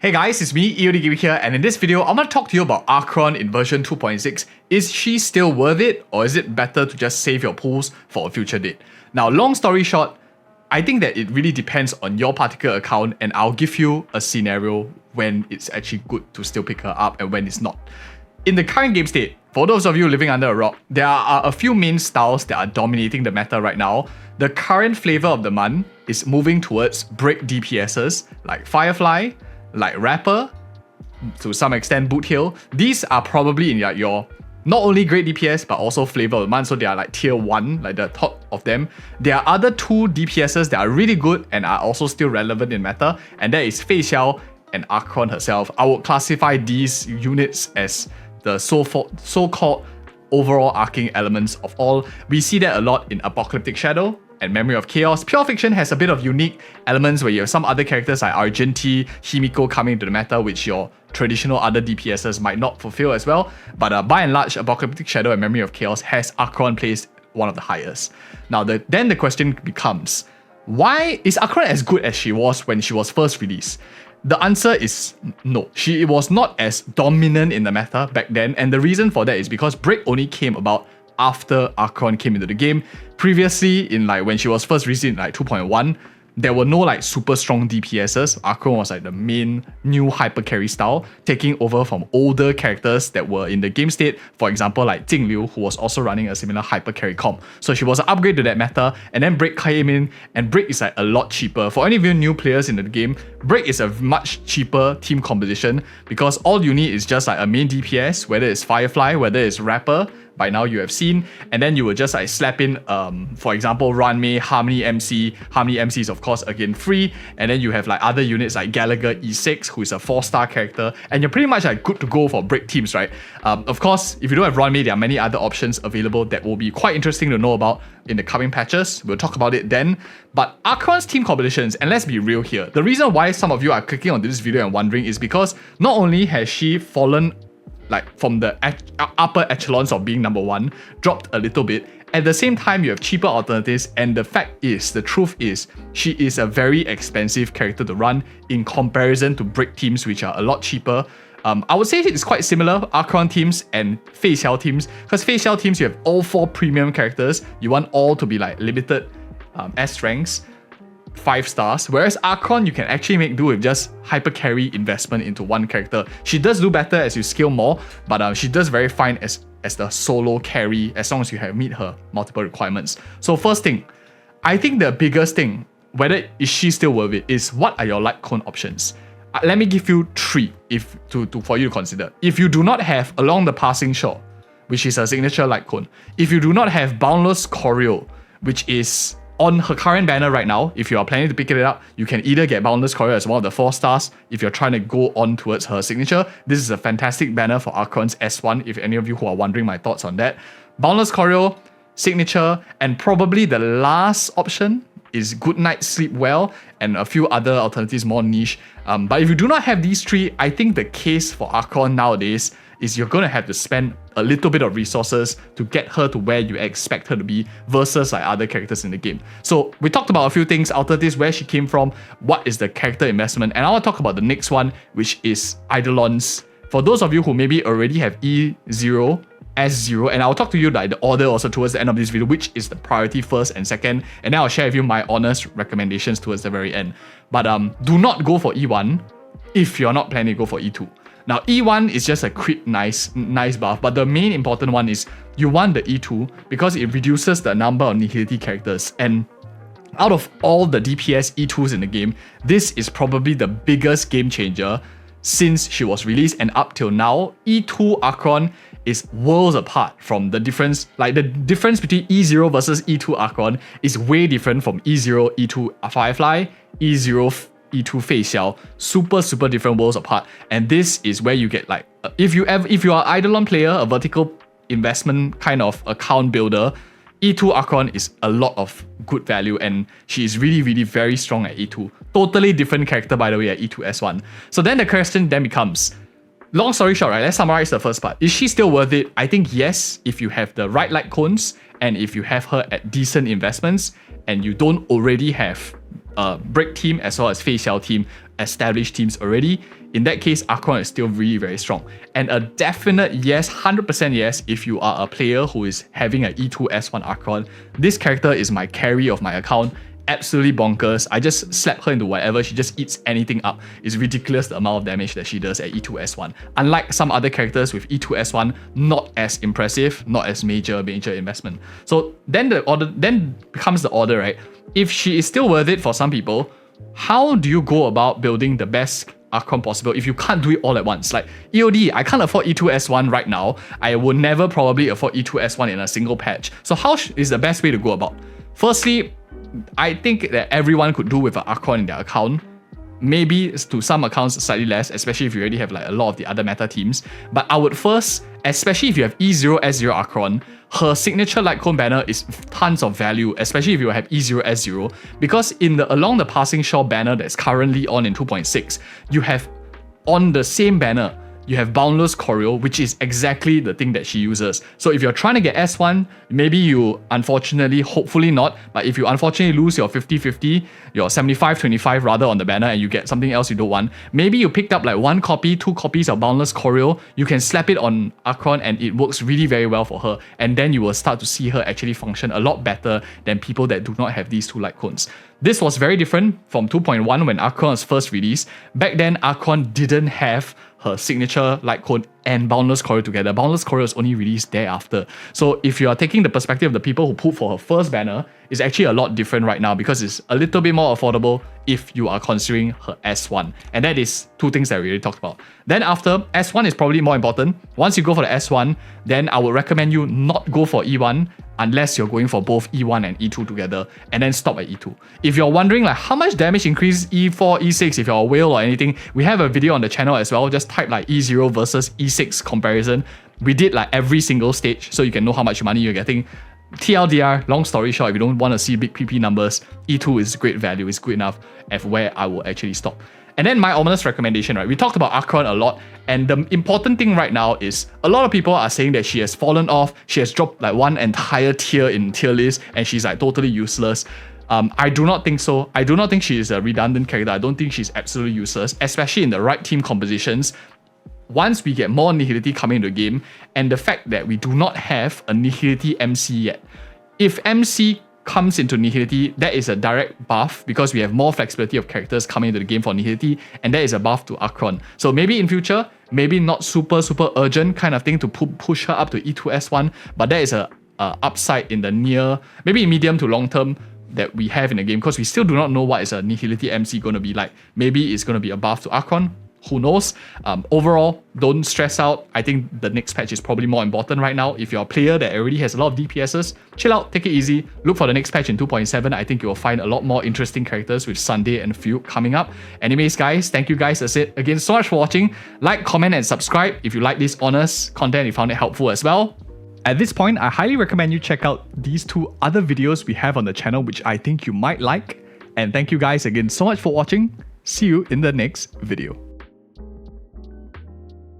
Hey guys, it's me, EODGamer here, and in this video, I'm gonna talk to you about Acheron in version 2.6. Is she still worth it, or is it better to just save your pools for a future date? Now, long story short, I think that it really depends on your particular account, and I'll give you a scenario when it's actually good to still pick her up and when it's not. In the current game state, for those of you living under a rock, there are a few main styles that are dominating the meta right now. The current flavor of the month is moving towards break DPSs like Firefly, like Rapper, to some extent Boot Hill. These are probably in your not only great DPS but also flavor of the month, so they are like tier 1, like the top of them. There are other 2 DPSs that are really good and are also still relevant in meta, and that is Fei Xiao and Acheron herself. I would classify these units as the so-called overall arcing elements of all. We see that a lot in Apocalyptic Shadow and Memory of Chaos. Pure Fiction has a bit of unique elements where you have some other characters like Argenti, Himiko coming into the meta, which your traditional other DPSs might not fulfill as well. But by and large, Apocalyptic Shadow and Memory of Chaos has Acheron placed one of the highest. Now, then the question becomes, why is Acheron as good as she was when she was first released? The answer is no. She was not as dominant in the meta back then, and the reason for that is because Break only came about after Acheron came into the game. Previously, in like when she was first released in like 2.1, there were no like super strong DPSs. Acheron was like the main new hyper carry style, taking over from older characters that were in the game state. For example, like Jing Liu, who was also running a similar hyper carry comp. So she was an upgrade to that meta, and then Break came in, and Break is like a lot cheaper. For any of you new players in the game, Break is a much cheaper team composition because all you need is just like a main DPS, whether it's Firefly, whether it's Rapper, by now you have seen, and then you will just like slap in, for example, Ranmei, Harmony MC. Harmony MC is of course again free, and then you have like other units like Gallagher E6, who is a 4-star character, and you're pretty much like good to go for break teams, right? Of course, if you don't have Ranmei, there are many other options available that will be quite interesting to know about in the coming patches. We'll talk about it then. But Acheron's team compositions, and let's be real here, the reason why some of you are clicking on this video and wondering is because not only has she fallen like from the upper echelons of being number 1, dropped a little bit. At the same time, you have cheaper alternatives, and the truth is, she is a very expensive character to run in comparison to break teams, which are a lot cheaper. I would say it's quite similar, Acheron teams and Fei Xiao teams, because Fei Xiao teams, you have all 4 premium characters. You want all to be like limited S ranks, 5 stars, whereas Acheron you can actually make do with just hyper carry investment into one character. She does do better as you scale more, but she does very fine as the solo carry as long as you have meet her multiple requirements. So first thing, I think the biggest thing, whether is she still worth it, is what are your light cone options. Let me give you 3 for you to consider. If you do not have Along the Passing Shore, which is a signature light cone, if you do not have Boundless Choreo, which is on her current banner right now, if you are planning to pick it up, you can either get Boundless Choreo as one of the 4 stars if you're trying to go on towards her signature. This is a fantastic banner for Acheron's S1, if any of you who are wondering my thoughts on that. Boundless Choreo, signature, and probably the last option is Good Night Sleep Well, and a few other alternatives more niche. But if you do not have these 3, I think the case for Acheron nowadays is you're going to have to spend a little bit of resources to get her to where you expect her to be versus like other characters in the game. So we talked about a few things, alternatives, where she came from, what is the character investment, and I want to talk about the next one, which is Eidolons. For those of you who maybe already have E0, S0, and I'll talk to you like the order also towards the end of this video, which is the priority first and second, and then I'll share with you my honest recommendations towards the very end. But do not go for E1 if you're not planning to go for E2. Now, E1 is just a quick, nice buff, but the main important one is you want the E2 because it reduces the number of nihility characters. And out of all the DPS E2s in the game, this is probably the biggest game changer since she was released, and up till now, E2 Acheron is worlds apart from the difference. Like the difference between E0 versus E2 Acheron is way different from E0, E2 Firefly, E0 E2 Fei Xiao, super different worlds apart. And this is where you get like, if you are Eidolon player, a vertical investment kind of account builder, E2 Acheron is a lot of good value, and she is really very strong at E2. Totally different character, by the way, at E2 S1. So then the question then becomes, long story short, right? Let's summarize the first part. Is she still worth it? I think yes, if you have the right light cones and if you have her at decent investments and you don't already have break team as well as Feixiao team, established teams already, in that case, Acheron is still really very strong. And a definite yes, 100% yes, if you are a player who is having an E2 S1 Acheron, this character is my carry of my account. Absolutely bonkers. I just slap her into whatever, she just eats anything up. It's ridiculous the amount of damage that she does at E2 S1. Unlike some other characters with E2 S1, not as impressive, not as major investment. So then becomes the order, right? If she is still worth it for some people, how do you go about building the best Acheron possible if you can't do it all at once? Like EOD, I can't afford E2 S1 right now. I would never probably afford E2 S1 in a single patch. So how is the best way to go about? Firstly, I think that everyone could do with an Acheron in their account. Maybe to some accounts slightly less, especially if you already have like a lot of the other meta teams. But I would first, especially if you have E0 S0 Acheron, her signature light cone banner is tons of value, especially if you have E0 S0, because in the along the passing shore banner that's currently on in 2.6, you have on the same banner, you have Boundless Choreo, which is exactly the thing that she uses. So if you're trying to get S1, maybe you unfortunately, hopefully not, but if you unfortunately lose your 50-50, your 75-25 rather on the banner and you get something else you don't want, maybe you picked up like 1 copy, 2 copies of Boundless Choreo, you can slap it on Acheron and it works really very well for her. And then you will start to see her actually function a lot better than people that do not have these 2 light cones. This was very different from 2.1 when Acheron was first released. Back then, Acheron didn't have her signature light cone and Boundless Choreo together. Boundless Choreo was only released thereafter. So if you are taking the perspective of the people who put for her first banner, it's actually a lot different right now because it's a little bit more affordable if you are considering her S1. And that is 2 things that we already talked about. Then after, S1 is probably more important. Once you go for the S1, then I would recommend you not go for E1 unless you're going for both E1 and E2 together, and then stop at E2. If you're wondering like how much damage increase E4, E6 if you're a whale or anything, we have a video on the channel as well. Just type like E0 versus E6 comparison. We did like every single stage so you can know how much money you're getting. TLDR, long story short, if you don't want to see big PP numbers, E2 is great value, it's good enough at where I will actually stop. And then my ominous recommendation, right? We talked about Acheron a lot, and the important thing right now is a lot of people are saying that she has fallen off, she has dropped like 1 entire tier in tier list, and she's like totally useless. I do not think so. I do not think she is a redundant character. I don't think she's absolutely useless, especially in the right team compositions. Once we get more Nihility coming into the game, and the fact that we do not have a Nihility MC yet. If MC comes into Nihility, that is a direct buff because we have more flexibility of characters coming into the game for Nihility, and that is a buff to Acheron. So maybe in future, maybe not super urgent kind of thing to push her up to E2 S1, but that is a upside in the near, maybe medium to long term that we have in the game because we still do not know what is a Nihility MC going to be like. Maybe it's going to be a buff to Acheron. Who knows? Overall, don't stress out. I think the next patch is probably more important right now. If you're a player that already has a lot of DPSs, chill out, take it easy. Look for the next patch in 2.7. I think you will find a lot more interesting characters with Sunday and Fucc coming up. Anyways, guys, thank you guys. That's it. Again, so much for watching. Like, comment, and subscribe if you like this honest content, you found it helpful as well. At this point, I highly recommend you check out these 2 other videos we have on the channel, which I think you might like. And thank you guys again so much for watching. See you in the next video.